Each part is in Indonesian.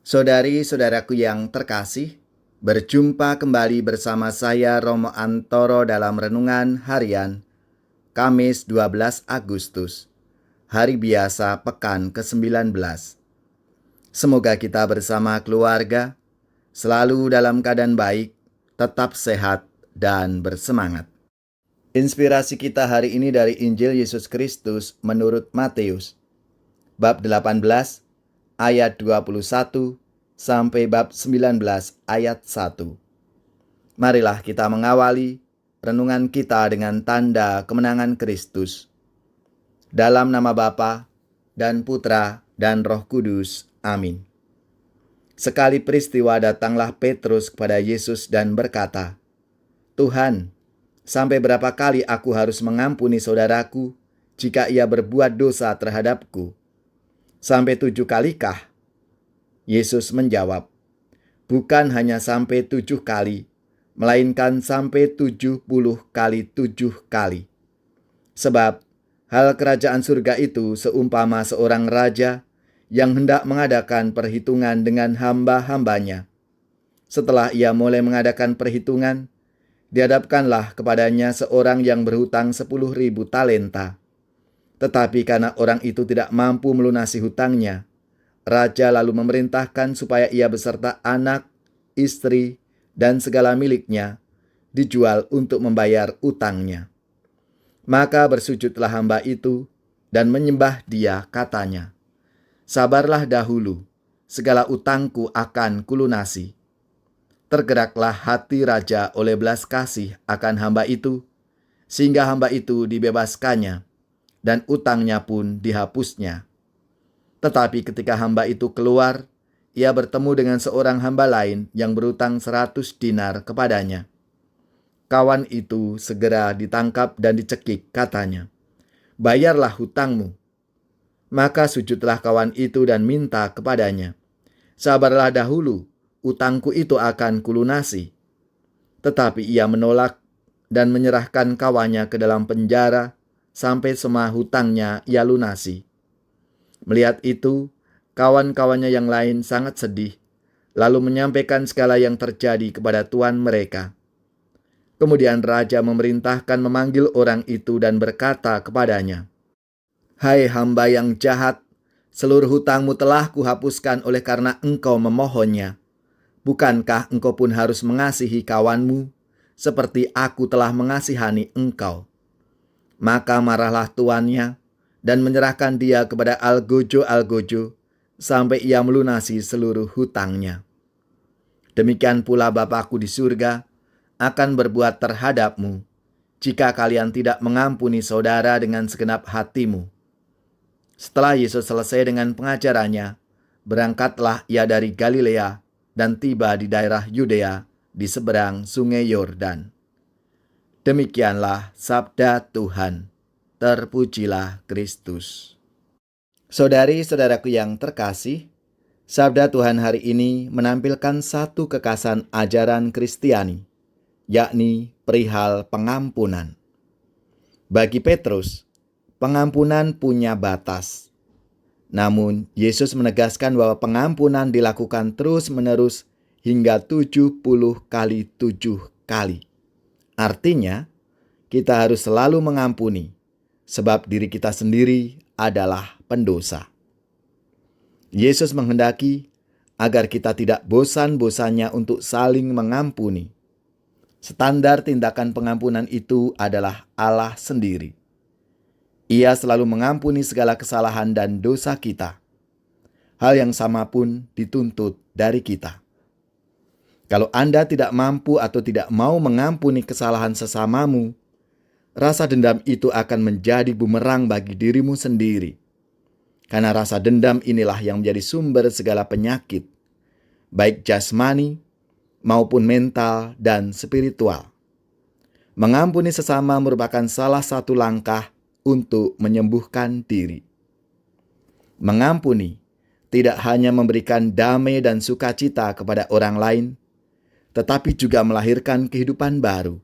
Saudari-saudaraku yang terkasih, berjumpa kembali bersama saya Romo Antoro dalam Renungan Harian, Kamis 12 Agustus, hari biasa pekan ke-19. Semoga kita bersama keluarga selalu dalam keadaan baik, tetap sehat, dan bersemangat. Inspirasi kita hari ini dari Injil Yesus Kristus menurut Matius, bab 18, ayat 21 sampai bab 19 ayat 1. Marilah kita mengawali renungan kita dengan tanda kemenangan Kristus. Dalam nama Bapa dan Putra dan Roh Kudus. Amin. Sekali peristiwa datanglah Petrus kepada Yesus dan berkata, "Tuhan, sampai berapa kali aku harus mengampuni saudaraku jika ia berbuat dosa terhadapku? Sampai 7 kalikah?" Yesus menjawab, "Bukan hanya sampai 7 kali, melainkan sampai 70 kali 7 kali. Sebab hal kerajaan surga itu seumpama seorang raja yang hendak mengadakan perhitungan dengan hamba-hambanya. Setelah ia mulai mengadakan perhitungan, dihadapkanlah kepadanya seorang yang berhutang 10.000 talenta. Tetapi karena orang itu tidak mampu melunasi hutangnya, raja lalu memerintahkan supaya ia beserta anak, istri, dan segala miliknya dijual untuk membayar utangnya. Maka bersujudlah hamba itu dan menyembah dia, katanya, 'Sabarlah dahulu, segala utangku akan kulunasi.' Tergeraklah hati raja oleh belas kasih akan hamba itu, sehingga hamba itu dibebaskannya, dan utangnya pun dihapusnya. Tetapi ketika hamba itu keluar, ia bertemu dengan seorang hamba lain yang berutang 100 dinar kepadanya. Kawan itu segera ditangkap dan dicekik, katanya, 'Bayarlah hutangmu.' Maka sujudlah kawan itu dan minta kepadanya, 'Sabarlah dahulu, utangku itu akan kulunasi.' Tetapi ia menolak dan menyerahkan kawannya ke dalam penjara sampai semua hutangnya ia lunasi. Melihat itu, kawan-kawannya yang lain sangat sedih, lalu menyampaikan segala yang terjadi kepada tuan mereka. Kemudian raja memerintahkan memanggil orang itu dan berkata kepadanya, 'Hai hamba yang jahat, seluruh hutangmu telah kuhapuskan oleh karena engkau memohonnya. Bukankah engkau pun harus mengasihi kawanmu, seperti aku telah mengasihani engkau?' Maka marahlah tuannya dan menyerahkan dia kepada algojo-algojo sampai ia melunasi seluruh hutangnya. Demikian pula Bapakku di surga akan berbuat terhadapmu, jika kalian tidak mengampuni saudara dengan segenap hatimu." Setelah Yesus selesai dengan pengajarannya, berangkatlah ia dari Galilea dan tiba di daerah Yudea di seberang sungai Yordan. Demikianlah sabda Tuhan. Terpujilah Kristus. Saudari-saudaraku yang terkasih, sabda Tuhan hari ini menampilkan satu kekasan ajaran Kristiani, yakni perihal pengampunan. Bagi Petrus, pengampunan punya batas. Namun, Yesus menegaskan bahwa pengampunan dilakukan terus-menerus hingga 70 kali 7 kali. Artinya, kita harus selalu mengampuni, sebab diri kita sendiri adalah pendosa. Yesus menghendaki agar kita tidak bosan-bosannya untuk saling mengampuni. Standar tindakan pengampunan itu adalah Allah sendiri. Ia selalu mengampuni segala kesalahan dan dosa kita. Hal yang sama pun dituntut dari kita. Kalau Anda tidak mampu atau tidak mau mengampuni kesalahan sesamamu, rasa dendam itu akan menjadi bumerang bagi dirimu sendiri. Karena rasa dendam inilah yang menjadi sumber segala penyakit, baik jasmani maupun mental dan spiritual. Mengampuni sesama merupakan salah satu langkah untuk menyembuhkan diri. Mengampuni tidak hanya memberikan damai dan sukacita kepada orang lain, tetapi juga melahirkan kehidupan baru,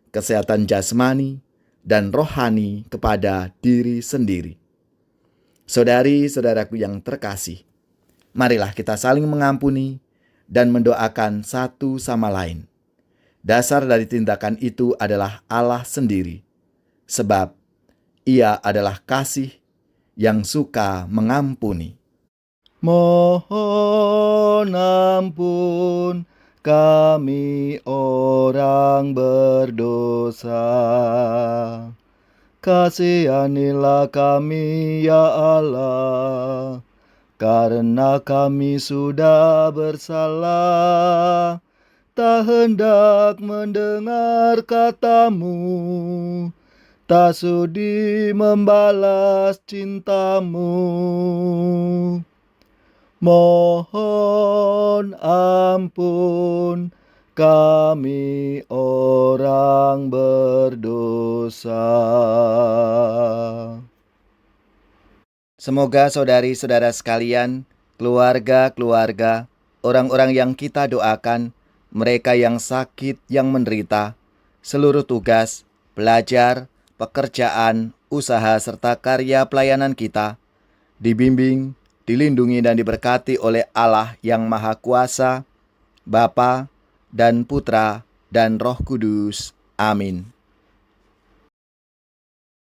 kesehatan jasmani dan rohani kepada diri sendiri. Saudari-saudaraku yang terkasih, marilah kita saling mengampuni dan mendoakan satu sama lain. Dasar dari tindakan itu adalah Allah sendiri, sebab Ia adalah kasih yang suka mengampuni. Mohon ampun kami orang berdosa. Kasihanilah kami ya Allah, karena kami sudah bersalah, tak hendak mendengar kata-Mu, tak sudi membalas cinta-Mu. Mohon ampun kami orang berdosa. Semoga saudari-saudara sekalian, keluarga-keluarga, orang-orang yang kita doakan, mereka yang sakit, yang menderita, seluruh tugas, belajar, pekerjaan, usaha, serta karya pelayanan kita, dibimbing, dilindungi dan diberkati oleh Allah yang Maha Kuasa, Bapa dan Putra dan Roh Kudus. Amin.